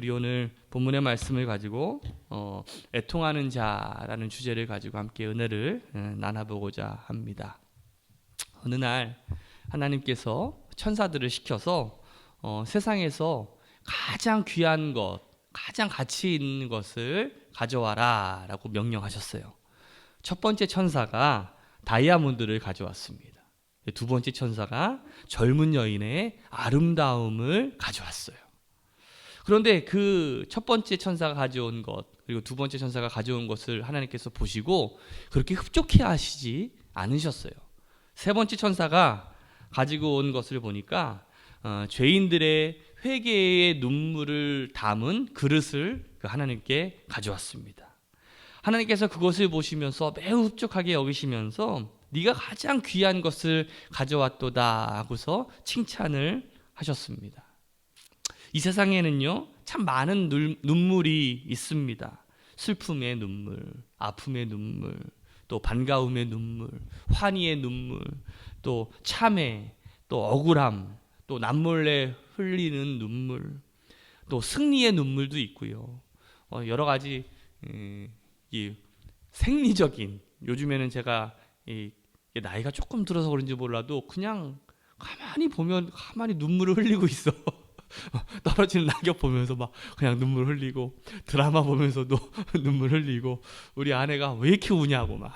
우리 오늘 본문의 말씀을 가지고 애통하는 자라는 주제를 가지고 함께 은혜를 나눠보고자 합니다. 어느 날 하나님께서 천사들을 시켜서 세상에서 가장 귀한 것, 가장 가치 있는 것을 가져와라 라고 명령하셨어요. 첫 번째 천사가 다이아몬드를 가져왔습니다. 두 번째 천사가 젊은 여인의 아름다움을 가져왔어요. 그런데 그 첫 번째 천사가 가져온 것, 그리고 두 번째 천사가 가져온 것을 하나님께서 보시고 그렇게 흡족해 하시지 않으셨어요. 세 번째 천사가 가지고 온 것을 보니까 죄인들의 회개의 눈물을 담은 그릇을 하나님께 가져왔습니다. 하나님께서 그것을 보시면서 매우 흡족하게 여기시면서 네가 가장 귀한 것을 가져왔도다 하고서 칭찬을 하셨습니다. 이 세상에는요, 참 많은 눈물이 있습니다. 슬픔의 눈물, 아픔의 눈물, 또 반가움의 눈물, 환희의 눈물, 또 참회, 또 억울함, 또 남몰래 흘리는 눈물, 또 승리의 눈물도 있고요. 여러 가지 이 생리적인, 요즘에는 제가 나이가 조금 들어서 그런지 몰라도 그냥 가만히 보면 가만히 눈물을 흘리고 있어. 떨어지는 낙엽 보면서 막 그냥 눈물 흘리고, 드라마 보면서도 눈물 흘리고, 우리 아내가 왜 이렇게 우냐고 막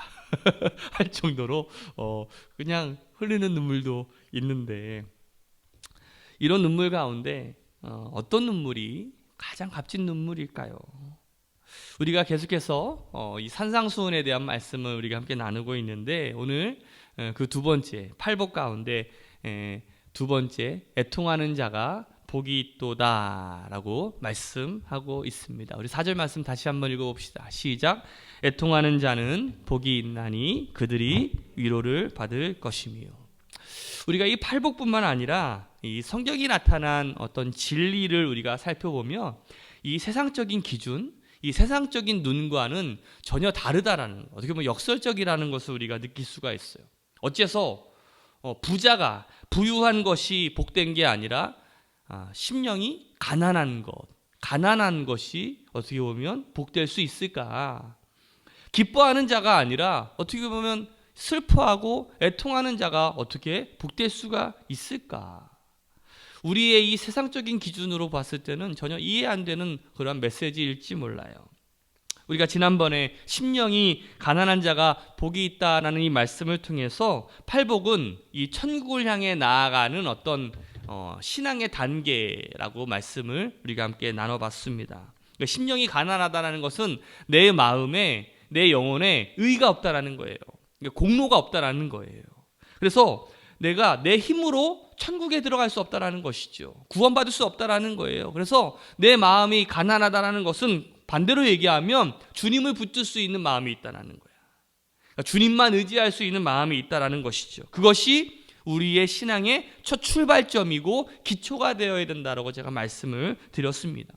할 정도로 그냥 흘리는 눈물도 있는데, 이런 눈물 가운데 어떤 눈물이 가장 값진 눈물일까요? 우리가 계속해서 이 산상수훈에 대한 말씀을 우리가 함께 나누고 있는데, 오늘 그 두 번째 팔복 가운데 두 번째 애통하는 자가 복이 있도다 라고 말씀하고 있습니다. 우리 4절 말씀 다시 한번 읽어봅시다. 시작. 애통하는 자는 복이 있나니 그들이 위로를 받을 것이며. 우리가 이 팔복뿐만 아니라 이 성경이 나타난 어떤 진리를 우리가 살펴보면 이 세상적인 기준, 이 세상적인 눈과는 전혀 다르다라는 것, 어떻게 보면 역설적이라는 것을 우리가 느낄 수가 있어요. 어째서 부자가 부유한 것이 복된 게 아니라 심령이 가난한 것이 어떻게 보면 복될 수 있을까? 기뻐하는 자가 아니라 어떻게 보면 슬퍼하고 애통하는 자가 어떻게 복될 수가 있을까? 우리의 이 세상적인 기준으로 봤을 때는 전혀 이해 안 되는 그런 메시지일지 몰라요. 우리가 지난번에 심령이 가난한 자가 복이 있다라는 이 말씀을 통해서 팔복은 이 천국을 향해 나아가는 어떤 신앙의 단계라고 말씀을 우리가 함께 나눠봤습니다. 그러니까 심령이 가난하다는 것은 내 마음에, 내 영혼에 의가 없다라는 거예요. 그러니까 공로가 없다라는 거예요. 그래서 내가 내 힘으로 천국에 들어갈 수 없다라는 것이죠. 구원받을 수 없다라는 거예요. 그래서 내 마음이 가난하다라는 것은 반대로 얘기하면 주님을 붙들 수 있는 마음이 있다라는 거야. 그러니까 주님만 의지할 수 있는 마음이 있다라는 것이죠. 그것이 우리의 신앙의 첫 출발점이고 기초가 되어야 된다라고 제가 말씀을 드렸습니다.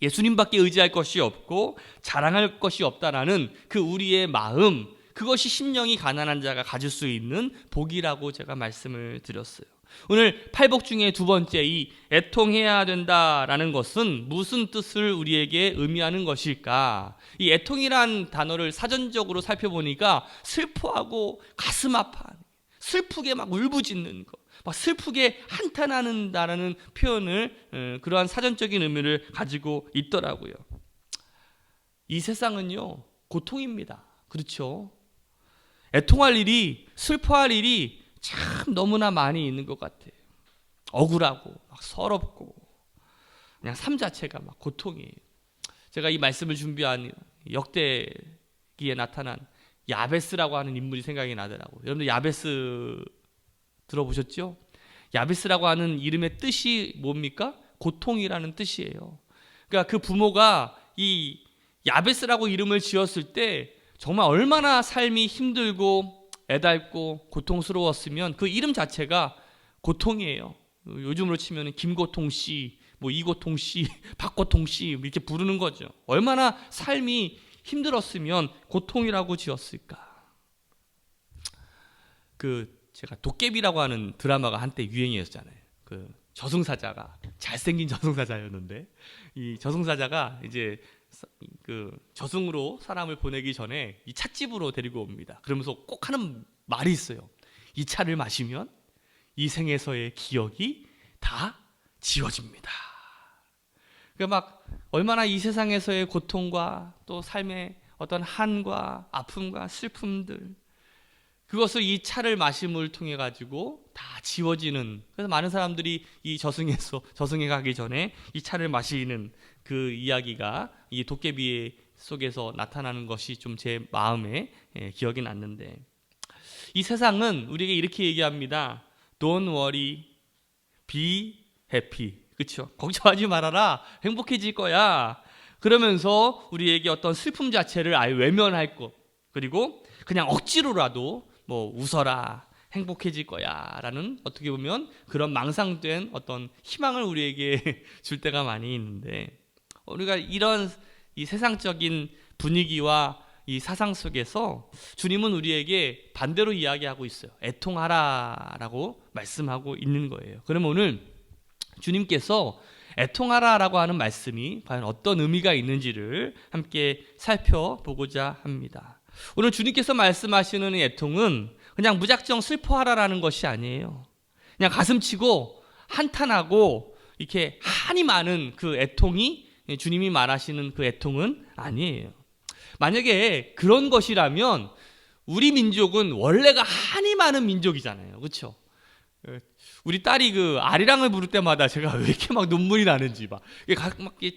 예수님밖에 의지할 것이 없고 자랑할 것이 없다라는 그 우리의 마음, 그것이 심령이 가난한 자가 가질 수 있는 복이라고 제가 말씀을 드렸어요. 오늘 팔복 중에 두 번째, 이 애통해야 된다라는 것은 무슨 뜻을 우리에게 의미하는 것일까? 이 애통이란 단어를 사전적으로 살펴보니까 슬퍼하고 가슴 아파하는, 슬프게 막 울부짖는 것, 막 슬프게 한탄하는다라는 표현을 그러한 사전적인 의미를 가지고 있더라고요. 이 세상은요, 고통입니다. 그렇죠? 애통할 일이, 슬퍼할 일이 참 너무나 많이 있는 것 같아요. 억울하고 막 서럽고 그냥 삶 자체가 막 고통이에요. 제가 이 말씀을 준비한 역대기에 나타난 야베스라고 하는 인물이 생각이 나더라고요. 여러분들 야베스 들어보셨죠? 야베스라고 하는 이름의 뜻이 뭡니까? 고통이라는 뜻이에요. 그러니까 그 부모가 이 야베스라고 이름을 지었을 때 정말 얼마나 삶이 힘들고 애달고 고통스러웠으면 그 이름 자체가 고통이에요. 요즘으로 치면 김고통 씨, 뭐 이고통 씨, 박고통 씨 이렇게 부르는 거죠. 얼마나 삶이 힘들었으면 고통이라고 지었을까. 제가 도깨비라고 하는 드라마가 한때 유행이었잖아요. 저승사자가 잘생긴 저승사자였는데 이 저승사자가 이제 그 저승으로 사람을 보내기 전에 이 찻집으로 데리고 옵니다. 그러면서 꼭 하는 말이 있어요. 이 차를 마시면 이 생에서의 기억이 다 지워집니다. 그러니까 막 얼마나 이 세상에서의 고통과 또 삶의 어떤 한과 아픔과 슬픔들, 그것을 이 차를 마심을 통해 가지고 다 지워지는, 그래서 많은 사람들이 이 저승에 가기 전에 이 차를 마시는 그 이야기가 이 도깨비 속에서 나타나는 것이 좀 제 마음에 기억이 났는데, 이 세상은 우리에게 이렇게 얘기합니다. Don't worry, be happy. 그렇죠? 걱정하지 말아라. 행복해질 거야. 그러면서 우리에게 어떤 슬픔 자체를 아예 외면할 것, 그리고 그냥 억지로라도 뭐 웃어라, 행복해질 거야 라는, 어떻게 보면 그런 망상된 어떤 희망을 우리에게 줄 때가 많이 있는데, 우리가 이런 이 세상적인 분위기와 이 사상 속에서 주님은 우리에게 반대로 이야기하고 있어요. 애통하라라고 말씀하고 있는 거예요. 그러면 오늘 주님께서 애통하라라고 하는 말씀이 과연 어떤 의미가 있는지를 함께 살펴보고자 합니다. 오늘 주님께서 말씀하시는 이 애통은 그냥 무작정 슬퍼하라라는 것이 아니에요. 그냥 가슴치고 한탄하고 이렇게 한이 많은 그 애통이 주님이 말하시는 그 애통은 아니에요. 만약에 그런 것이라면 우리 민족은 원래가 한이 많은 민족이잖아요. 그렇죠? 우리 딸이 그 아리랑을 부를 때마다 제가 왜 이렇게 막 눈물이 나는지, 막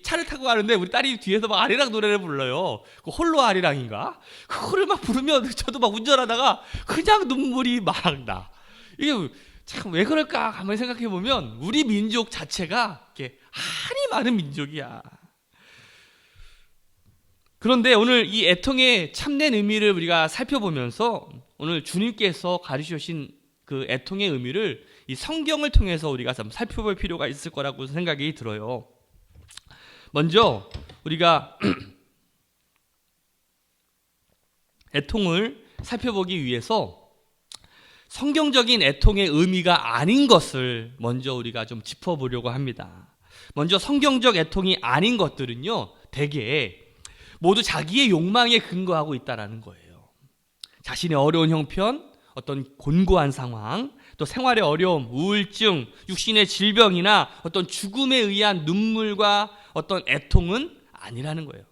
차를 타고 가는데 우리 딸이 뒤에서 막 아리랑 노래를 불러요. 그 홀로 아리랑인가? 그거를 막 부르면 저도 막 운전하다가 그냥 눈물이 막 나. 이게 참 왜 그럴까 가만히 생각해 보면 우리 민족 자체가 이렇게 한이 많은 민족이야. 그런데 오늘 이 애통의 참된 의미를 우리가 살펴보면서 오늘 주님께서 가르쳐 주신 그 애통의 의미를 이 성경을 통해서 우리가 좀 살펴볼 필요가 있을 거라고 생각이 들어요. 먼저 우리가 애통을 살펴보기 위해서 성경적인 애통의 의미가 아닌 것을 먼저 우리가 좀 짚어보려고 합니다. 먼저 성경적 애통이 아닌 것들은요, 대개 모두 자기의 욕망에 근거하고 있다라는 거예요. 자신의 어려운 형편, 어떤 곤고한 상황, 또 생활의 어려움, 우울증, 육신의 질병이나 어떤 죽음에 의한 눈물과 어떤 애통은 아니라는 거예요.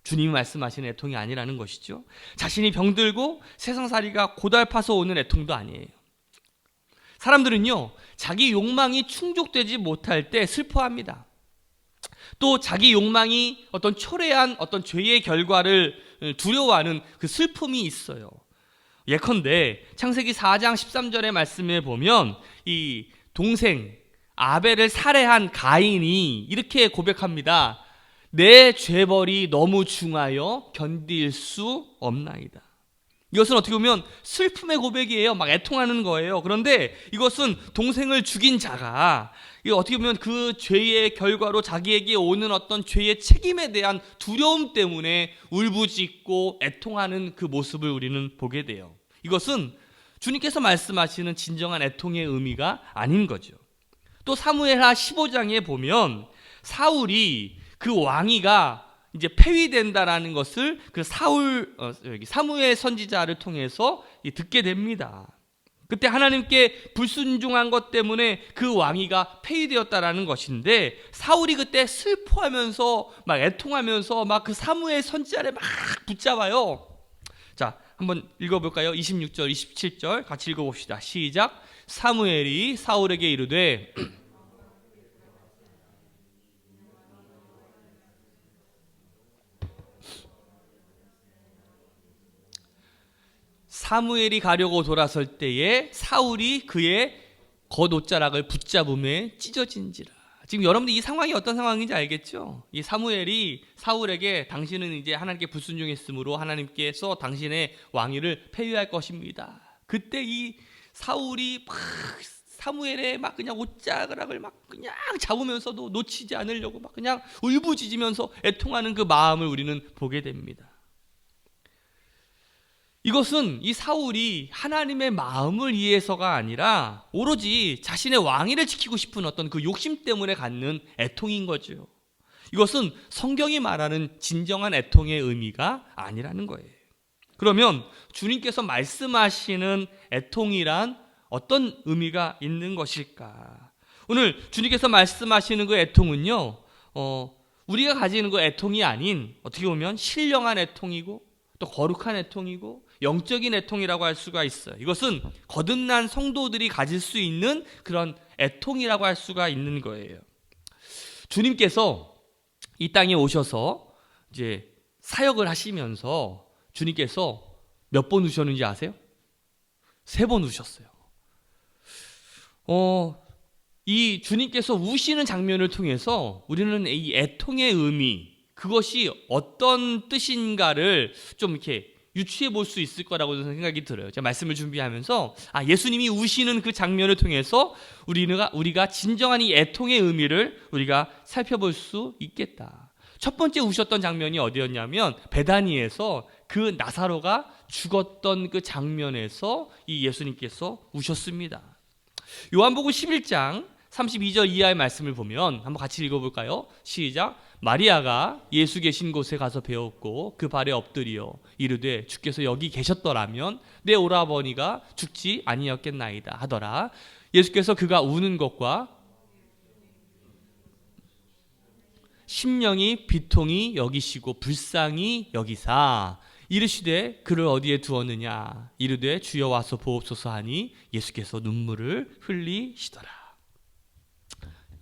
주님이 말씀하시는 애통이 아니라는 것이죠. 자신이 병들고 세상살이가 고달파서 오는 애통도 아니에요. 사람들은요, 자기 욕망이 충족되지 못할 때 슬퍼합니다. 또 자기 욕망이 어떤 초래한 어떤 죄의 결과를 두려워하는 그 슬픔이 있어요. 예컨대 창세기 4장 13절의 말씀에 보면 이 동생 아벨을 살해한 가인이 이렇게 고백합니다. 내 죄벌이 너무 중하여 견딜 수 없나이다. 이것은 어떻게 보면 슬픔의 고백이에요. 막 애통하는 거예요. 그런데 이것은 동생을 죽인 자가 어떻게 보면 그 죄의 결과로 자기에게 오는 어떤 죄의 책임에 대한 두려움 때문에 울부짖고 애통하는 그 모습을 우리는 보게 돼요. 이것은 주님께서 말씀하시는 진정한 애통의 의미가 아닌 거죠. 또 사무엘하 15장에 보면 사울이 그 왕위가 이제 폐위된다라는 것을 그 사무엘 선지자를 통해서 듣게 됩니다. 그때 하나님께 불순종한 것 때문에 그 왕위가 폐위되었다라는 것인데, 사울이 그때 슬퍼하면서 막 애통하면서 막 그 사무엘 선지자를 막 붙잡아요. 자, 한번 읽어볼까요? 26절, 27절 같이 읽어봅시다. 시작. 사무엘이 사울에게 이르되 사무엘이 가려고 돌아설 때에 사울이 그의 겉옷자락을 붙잡음에 찢어진지라. 지금 여러분들 이 상황이 어떤 상황인지 알겠죠? 이 사무엘이 사울에게 당신은 이제 하나님께 불순종했으므로 하나님께서 당신의 왕위를 폐위할 것입니다. 그때 이 사울이 막 사무엘의 막 그냥 옷자락을 막 그냥 잡으면서도 놓치지 않으려고 막 그냥 울부짖으면서 애통하는 그 마음을 우리는 보게 됩니다. 이것은 이 사울이 하나님의 마음을 이해해서가 아니라 오로지 자신의 왕위를 지키고 싶은 어떤 그 욕심 때문에 갖는 애통인 거죠. 이것은 성경이 말하는 진정한 애통의 의미가 아니라는 거예요. 그러면 주님께서 말씀하시는 애통이란 어떤 의미가 있는 것일까? 오늘 주님께서 말씀하시는 그 애통은요, 우리가 가지는 그 애통이 아닌 어떻게 보면 신령한 애통이고 또 거룩한 애통이고 영적인 애통이라고 할 수가 있어요. 이것은 거듭난 성도들이 가질 수 있는 그런 애통이라고 할 수가 있는 거예요. 주님께서 이 땅에 오셔서 이제 사역을 하시면서 주님께서 몇 번 우셨는지 아세요? 3번 우셨어요. 이 주님께서 우시는 장면을 통해서 우리는 이 애통의 의미, 그것이 어떤 뜻인가를 좀 이렇게 유추해 볼 수 있을 거라고 생각이 들어요. 제가 말씀을 준비하면서 예수님이 우시는 그 장면을 통해서 우리가 진정한 이 애통의 의미를 우리가 살펴볼 수 있겠다. 첫 번째 우셨던 장면이 어디였냐면 베다니에서 그 나사로가 죽었던 그 장면에서 이 예수님께서 우셨습니다. 요한복음 11장 32절 이하의 말씀을 보면 한번 같이 읽어볼까요? 시작. 마리아가 예수 계신 곳에 가서 배웠고 그 발에 엎드려 이르되 주께서 여기 계셨더라면 내 오라버니가 죽지 아니었겠나이다 하더라. 예수께서 그가 우는 것과 심령이 비통이 여기시고 불쌍히 여기사 이르시되 그를 어디에 두었느냐 이르되 주여 와서 보옵소서 하니 예수께서 눈물을 흘리시더라.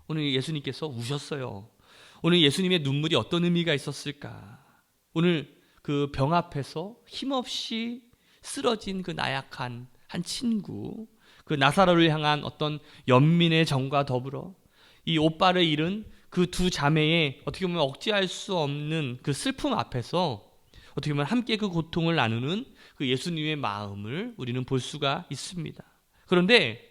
오늘 예수님께서 우셨어요. 오늘 예수님의 눈물이 어떤 의미가 있었을까? 오늘 그 병 앞에서 힘없이 쓰러진 그 나약한 한 친구, 그 나사로를 향한 어떤 연민의 정과 더불어 이 오빠를 잃은 그 두 자매의 어떻게 보면 억제할 수 없는 그 슬픔 앞에서 어떻게 보면 함께 그 고통을 나누는 그 예수님의 마음을 우리는 볼 수가 있습니다. 그런데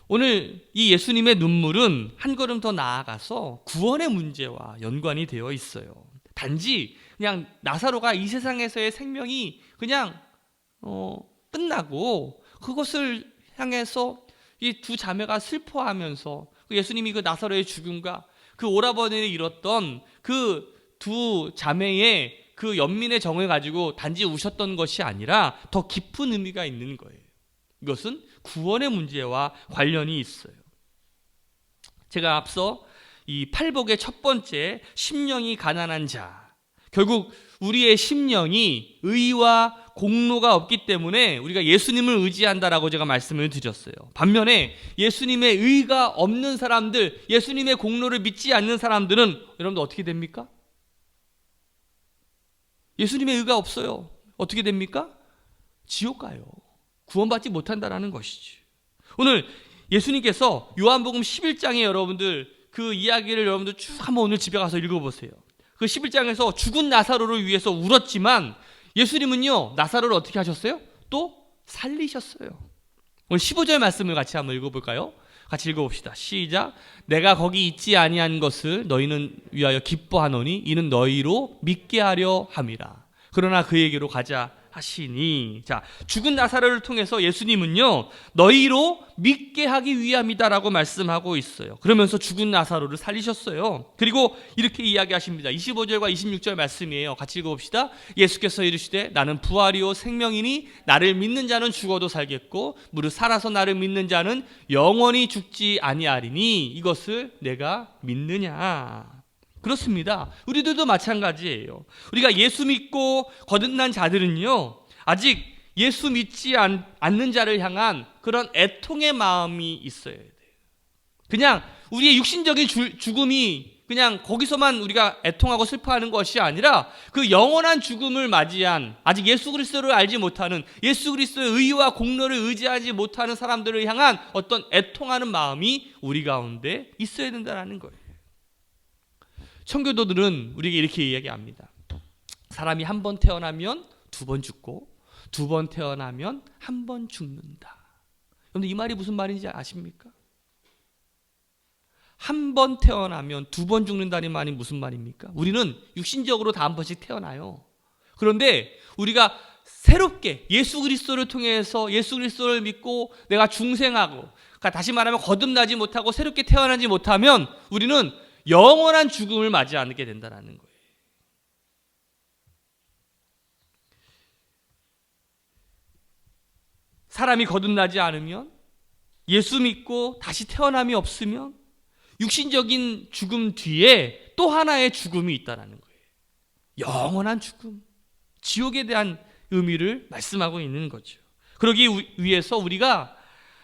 오늘 이 예수님의 눈물은 한 걸음 더 나아가서 구원의 문제와 연관이 되어 있어요. 단지 그냥 나사로가 이 세상에서의 생명이 그냥 끝나고 그것을 향해서 이 두 자매가 슬퍼하면서 예수님이 그 나사로의 죽음과 그 오라버니를 잃었던 그 두 자매의 그 연민의 정을 가지고 단지 우셨던 것이 아니라 더 깊은 의미가 있는 거예요. 이것은 구원의 문제와 관련이 있어요. 제가 앞서 이 팔복의 첫 번째 심령이 가난한 자, 결국 우리의 심령이 의와 공로가 없기 때문에 우리가 예수님을 의지한다라고 제가 말씀을 드렸어요. 반면에 예수님의 의가 없는 사람들, 예수님의 공로를 믿지 않는 사람들은 여러분들 어떻게 됩니까? 예수님의 의가 없어요. 어떻게 됩니까? 지옥 가요. 구원받지 못한다라는 것이지. 오늘 예수님께서 요한복음 11장에 여러분들 그 이야기를 여러분들 쭉 한번 오늘 집에 가서 읽어보세요. 그 11장에서 죽은 나사로를 위해서 울었지만 예수님은요 나사로를 어떻게 하셨어요? 또 살리셨어요. 오늘 15절 말씀을 같이 한번 읽어볼까요? 같이 읽어봅시다. 시작. 내가 거기 있지 아니한 것을 너희는 위하여 기뻐하노니 이는 너희로 믿게 하려 함이라. 그러나 그에게로 가자 하시니. 자, 죽은 나사로를 통해서 예수님은요 너희로 믿게 하기 위함이다라고 말씀하고 있어요. 그러면서 죽은 나사로를 살리셨어요. 그리고 이렇게 이야기하십니다. 25절과 26절 말씀이에요. 같이 읽어봅시다. 예수께서 이르시되 나는 부활이요 생명이니 나를 믿는 자는 죽어도 살겠고 무릇 살아서 나를 믿는 자는 영원히 죽지 아니하리니 이것을 내가 믿느냐. 그렇습니다. 우리들도 마찬가지예요. 우리가 예수 믿고 거듭난 자들은요 아직 예수 믿지 않는 자를 향한 그런 애통의 마음이 있어야 돼요. 그냥 우리의 육신적인 죽음이 그냥 거기서만 우리가 애통하고 슬퍼하는 것이 아니라 그 영원한 죽음을 맞이한 아직 예수 그리스도를 알지 못하는 예수 그리스도의 의와 공로를 의지하지 못하는 사람들을 향한 어떤 애통하는 마음이 우리 가운데 있어야 된다는 거예요. 청교도들은 우리에게 이렇게 이야기합니다. 사람이 한 번 태어나면 2번 죽고 2번 태어나면 1번 죽는다. 여러분들 이 말이 무슨 말인지 아십니까? 한 번 태어나면 2번 죽는다는 말이 무슨 말입니까? 우리는 육신적으로 다 한 번씩 태어나요. 그런데 우리가 새롭게 예수 그리스도를 통해서 예수 그리스도를 믿고 내가 중생하고, 그러니까 다시 말하면 거듭나지 못하고 새롭게 태어나지 못하면 우리는 영원한 죽음을 맞이 않게 된다는 거예요. 사람이 거듭나지 않으면, 예수 믿고 다시 태어남이 없으면 육신적인 죽음 뒤에 또 하나의 죽음이 있다는 거예요. 영원한 죽음, 지옥에 대한 의미를 말씀하고 있는 거죠. 그러기 위해서 우리가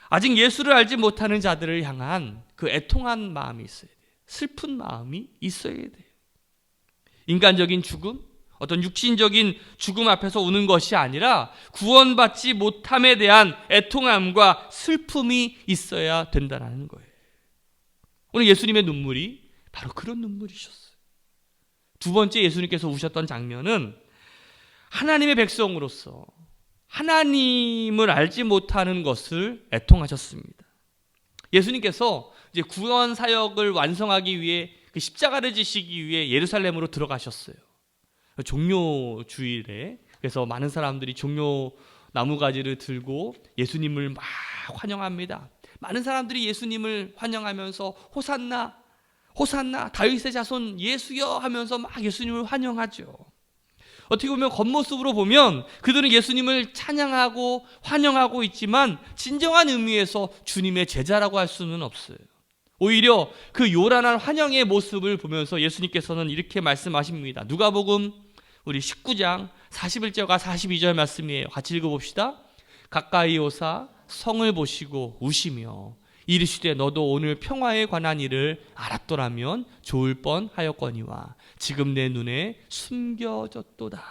아직 예수를 알지 못하는 자들을 향한 그 애통한 마음이 있어야 돼요. 슬픈 마음이 있어야 돼요. 인간적인 죽음, 어떤 육신적인 죽음 앞에서 우는 것이 아니라 구원받지 못함에 대한 애통함과 슬픔이 있어야 된다는 거예요. 오늘 예수님의 눈물이 바로 그런 눈물이셨어요. 두 번째 예수님께서 우셨던 장면은 하나님의 백성으로서 하나님을 알지 못하는 것을 애통하셨습니다. 예수님께서 이제 구원 사역을 완성하기 위해 그 십자가를 지시기 위해 예루살렘으로 들어가셨어요. 종료 주일에. 그래서 많은 사람들이 종료 나무가지를 들고 예수님을 막 환영합니다. 많은 사람들이 예수님을 환영하면서 호산나 호산나 다윗의 자손 예수여 하면서 막 예수님을 환영하죠. 어떻게 보면 겉모습으로 보면 그들은 예수님을 찬양하고 환영하고 있지만 진정한 의미에서 주님의 제자라고 할 수는 없어요. 오히려 그 요란한 환영의 모습을 보면서 예수님께서는 이렇게 말씀하십니다. 누가복음 우리 19장 41절과 42절 말씀이에요. 같이 읽어봅시다. 가까이 오사 성을 보시고 우시며 이르시되 너도 오늘 평화에 관한 일을 알았더라면 좋을 뻔하였거니와 지금 내 눈에 숨겨졌도다.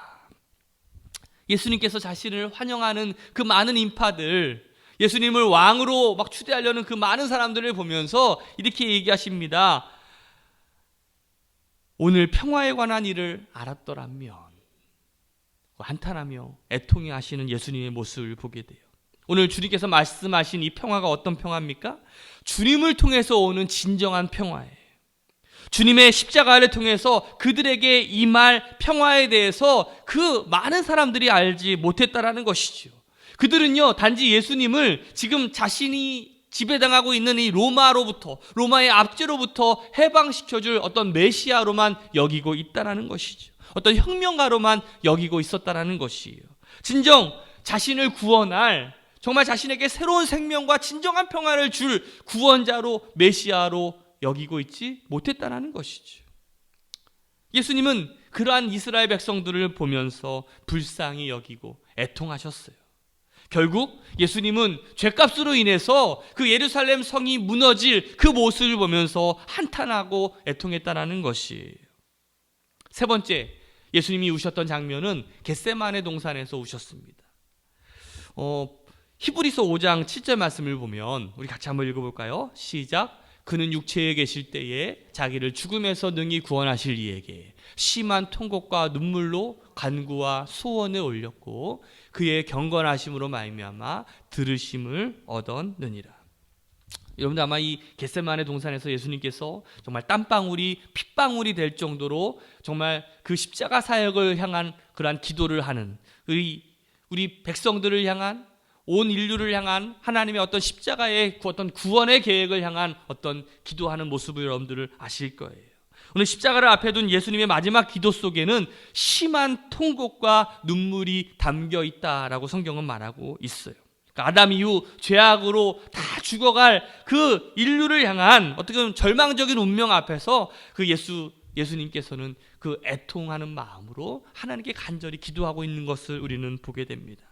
예수님께서 자신을 환영하는 그 많은 인파들, 예수님을 왕으로 막 추대하려는 그 많은 사람들을 보면서 이렇게 얘기하십니다. 오늘 평화에 관한 일을 알았더라면, 한탄하며 애통해 하시는 예수님의 모습을 보게 돼요. 오늘 주님께서 말씀하신 이 평화가 어떤 평화입니까? 주님을 통해서 오는 진정한 평화예요. 주님의 십자가를 통해서 그들에게 임할 평화에 대해서 그 많은 사람들이 알지 못했다라는 것이죠. 그들은요, 단지 예수님을 지금 자신이 지배당하고 있는 이 로마로부터, 로마의 압제로부터 해방시켜줄 어떤 메시아로만 여기고 있다라는 것이죠. 어떤 혁명가로만 여기고 있었다라는 것이에요. 진정 자신을 구원할, 정말 자신에게 새로운 생명과 진정한 평화를 줄 구원자로, 메시아로 여기고 있지 못했다라는 것이죠. 예수님은 그러한 이스라엘 백성들을 보면서 불쌍히 여기고 애통하셨어요. 결국 예수님은 죄값으로 인해서 그 예루살렘 성이 무너질 그 모습을 보면서 한탄하고 애통했다라는 것이에요. 세 번째, 예수님이 우셨던 장면은 겟세마네 동산에서 우셨습니다. 히브리서 5장 7절 말씀을 보면 우리 같이 한번 읽어볼까요? 시작. 그는 육체에 계실 때에 자기를 죽음에서 능히 구원하실 이에게 심한 통곡과 눈물로 간구와 소원을 올렸고 그의 경건하심으로 말미암아 들으심을 얻었느니라. 여러분들 아마 이 겟세마네 동산에서 예수님께서 정말 땀방울이 핏방울이 될 정도로 정말 그 십자가 사역을 향한 그러한 기도를 하는, 우리 백성들을 향한, 온 인류를 향한 하나님의 어떤 십자가의 어떤 구원의 계획을 향한 어떤 기도하는 모습을 여러분들을 아실 거예요. 오늘 십자가를 앞에 둔 예수님의 마지막 기도 속에는 심한 통곡과 눈물이 담겨 있다라고 성경은 말하고 있어요. 그러니까 아담 이후 죄악으로 다 죽어갈 그 인류를 향한 어떻게 보면 절망적인 운명 앞에서 그 예수님께서는 그 애통하는 마음으로 하나님께 간절히 기도하고 있는 것을 우리는 보게 됩니다.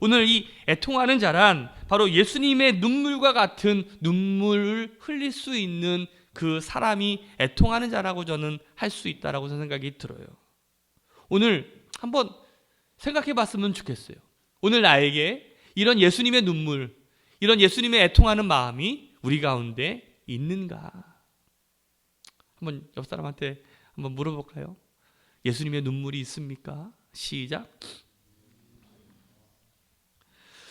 오늘 이 애통하는 자란 바로 예수님의 눈물과 같은 눈물을 흘릴 수 있는 그 사람이 애통하는 자라고 저는 할 수 있다라고 생각이 들어요. 오늘 한번 생각해 봤으면 좋겠어요. 오늘 나에게 이런 예수님의 눈물, 이런 예수님의 애통하는 마음이 우리 가운데 있는가? 한번 옆 사람한테 한번 물어볼까요? 예수님의 눈물이 있습니까? 시작.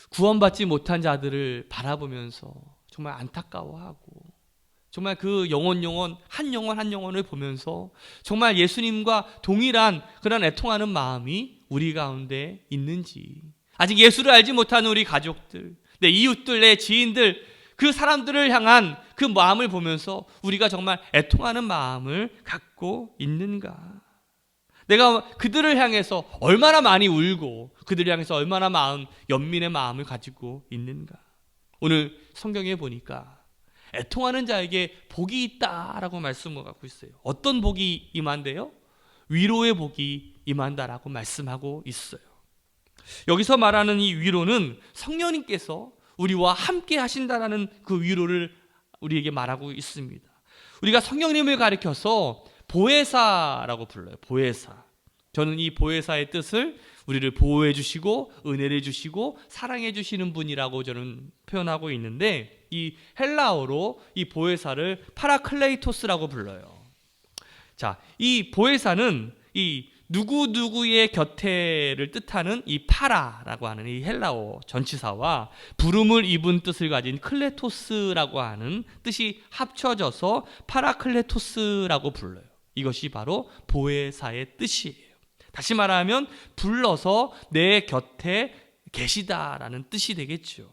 구원받지 못한 자들을 바라보면서 정말 안타까워하고 정말 그 영혼 한 영혼을 보면서 정말 예수님과 동일한 그런 애통하는 마음이 우리 가운데 있는지, 아직 예수를 알지 못하는 우리 가족들, 내 이웃들, 내 지인들, 그 사람들을 향한 그 마음을 보면서 우리가 정말 애통하는 마음을 갖고 있는가? 내가 그들을 향해서 얼마나 많이 울고 그들을 향해서 얼마나 연민의 마음을 가지고 있는가? 오늘 성경에 보니까 애통하는 자에게 복이 있다라고 말씀을 갖고 있어요. 어떤 복이 임한대요? 위로의 복이 임한다라고 말씀하고 있어요. 여기서 말하는 이 위로는 성령님께서 우리와 함께 하신다라는 그 위로를 우리에게 말하고 있습니다. 우리가 성령님을 가리켜서 보혜사라고 불러요. 보혜사. 저는 이 보혜사의 뜻을 우리를 보호해 주시고 은혜를 주시고 사랑해 주시는 분이라고 저는 표현하고 있는데, 이 헬라어로 이 보혜사를 파라클레이토스라고 불러요. 자, 이 보혜사는 이 누구누구의 곁에를 뜻하는 이 파라라고 하는 이 헬라어 전치사와 부름을 입은 뜻을 가진 클레토스라고 하는 뜻이 합쳐져서 파라클레토스라고 불러요. 이것이 바로 보혜사의 뜻이에요. 다시 말하면 불러서 내 곁에 계시다라는 뜻이 되겠죠.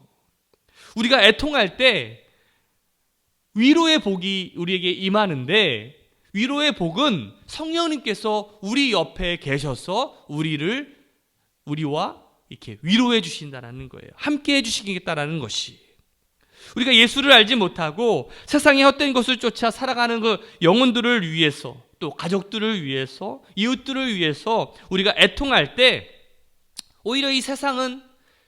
우리가 애통할 때 위로의 복이 우리에게 임하는데, 위로의 복은 성령님께서 우리 옆에 계셔서 우리와 이렇게 위로해 주신다는 거예요. 함께 해 주시겠다라는 것이. 우리가 예수를 알지 못하고 세상의 헛된 것을 쫓아 살아가는 그 영혼들을 위해서, 또 가족들을 위해서, 이웃들을 위해서 우리가 애통할 때 오히려 이 세상은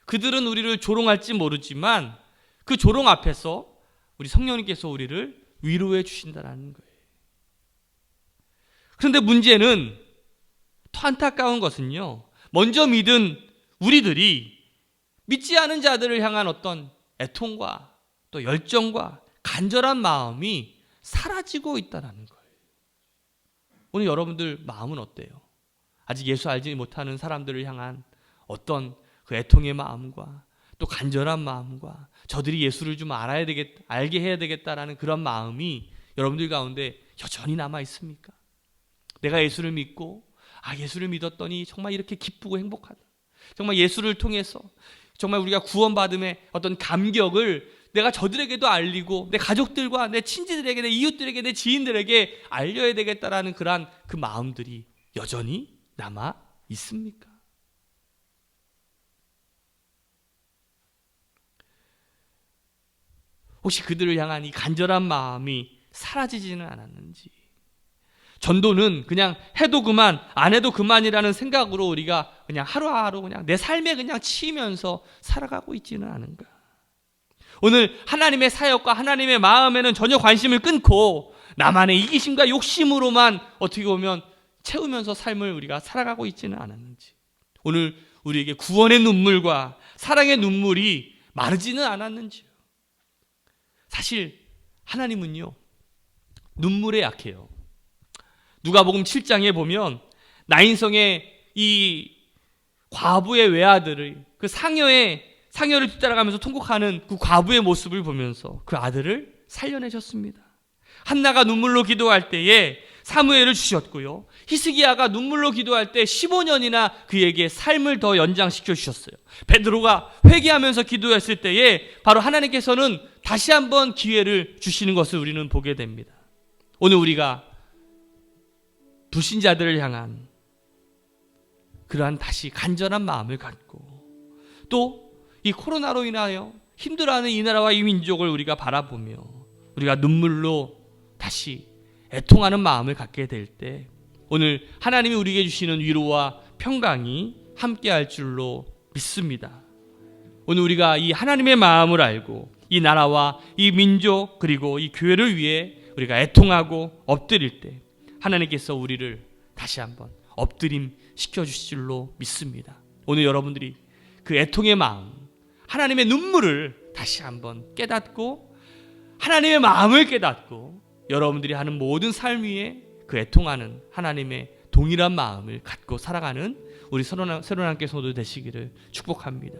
그들은 우리를 조롱할지 모르지만 그 조롱 앞에서 우리 성령님께서 우리를 위로해 주신다는 거예요. 그런데 문제는, 더 안타까운 것은요, 먼저 믿은 우리들이 믿지 않은 자들을 향한 어떤 애통과 또 열정과 간절한 마음이 사라지고 있다는 거예요. 오늘 여러분들 마음은 어때요? 아직 예수 알지 못하는 사람들을 향한 어떤 그 애통의 마음과 또 간절한 마음과 저들이 예수를 좀 알게 해야 되겠다라는 그런 마음이 여러분들 가운데 여전히 남아 있습니까? 내가 예수를 믿고 예수를 믿었더니 정말 이렇게 기쁘고 행복하다. 정말 예수를 통해서 정말 우리가 구원받음의 어떤 감격을 내가 저들에게도 알리고 내 가족들과 내 친지들에게, 내 이웃들에게, 내 지인들에게 알려야 되겠다라는 그 마음들이 여전히 남아 있습니까? 혹시 그들을 향한 이 간절한 마음이 사라지지는 않았는지, 전도는 그냥 해도 그만 안 해도 그만이라는 생각으로 우리가 그냥 하루하루 그냥 내 삶에 그냥 치이면서 살아가고 있지는 않은가? 오늘 하나님의 사역과 하나님의 마음에는 전혀 관심을 끊고 나만의 이기심과 욕심으로만 어떻게 보면 채우면서 삶을 우리가 살아가고 있지는 않았는지, 오늘 우리에게 구원의 눈물과 사랑의 눈물이 마르지는 않았는지요. 사실 하나님은요, 눈물에 약해요. 누가복음 7장에 보면 나인성의 이 과부의 외아들을, 그 상여를 뒤따라가면서 통곡하는 그 과부의 모습을 보면서 그 아들을 살려내셨습니다. 한나가 눈물로 기도할 때에 사무엘을 주셨고요, 히스기야가 눈물로 기도할 때 15년이나 그에게 삶을 더 연장시켜 주셨어요. 베드로가 회개하면서 기도했을 때에 바로 하나님께서는 다시 한번 기회를 주시는 것을 우리는 보게 됩니다. 오늘 우리가 불신자들을 향한 그러한 다시 간절한 마음을 갖고, 또 이 코로나로 인하여 힘들어하는 이 나라와 이 민족을 우리가 바라보며 우리가 눈물로 다시 애통하는 마음을 갖게 될 때, 오늘 하나님이 우리에게 주시는 위로와 평강이 함께할 줄로 믿습니다. 오늘 우리가 이 하나님의 마음을 알고 이 나라와 이 민족 그리고 이 교회를 위해 우리가 애통하고 엎드릴 때 하나님께서 우리를 다시 한번 엎드림 시켜주실 줄로 믿습니다. 오늘 여러분들이 그 애통의 마음, 하나님의 눈물을 다시 한번 깨닫고 하나님의 마음을 깨닫고 여러분들이 하는 모든 삶 위에 그 애통하는 하나님의 동일한 마음을 갖고 살아가는 우리 새로운 함께 성도 되시기를 축복합니다.